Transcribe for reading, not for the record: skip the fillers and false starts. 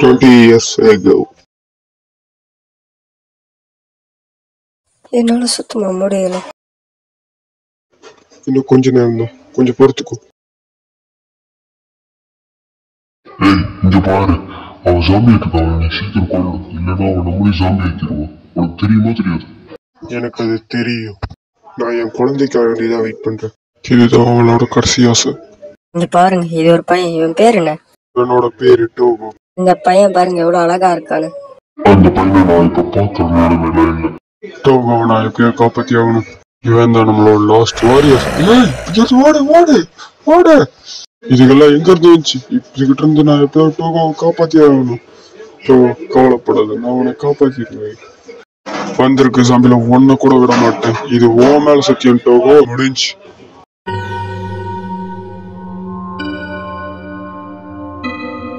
20 years ago. என்னால சுத்தமா முடியல. இன்னும் கொஞ்ச நேரம் தான், கொஞ்சம் பொறுத்துக்கோ. இங்க பாரு, அவன் சாமி ஆக்கிட்டான். நீ சீக்கிரம் கொள்ளணும், இல்லைன்னா அவன் நம்மளே சாமி ஆக்கிடுவான். உனக்கு தெரியுமா தெரியாது? எனக்கு அது தெரியும். நான் என் குழந்தைக்காக வேண்டியதான் வெயிட் பண்றேன். இதுதான் அவளோட கடைசி ஆசை. இங்க பாருங்க, இது ஒரு பையன். இவன் பேர் என்ன? இவனோட பேரு டோகோ. இந்த பையன் பாருங்க எவ்வளவு அழகா இருக்கானு. அந்த பையனை நான் இப்ப பார்க்கறதுனால வேலை இல்லை. டோகோவை நான் எப்படியோ காப்பாத்தி ஆகணும். இவன் தான் நம்மளோட லாஸ்ட் வாரியர். ஓடு இதுக்கெல்லாம் எங்க இருந்து வந்துச்சு? இப்படிக்கிட்ட இருந்து நான் எப்படியோ டோகோவை காப்பாத்தி ஆகணும். கவலைப்படாத, நான் உன்னை காப்பாத்திடுவேன். வந்திருக்கு சாம்பில ஒன்ன கூட விட மாட்டேன். இது ஓ மேல சத்தியம் டோகோ. முடிஞ்சு.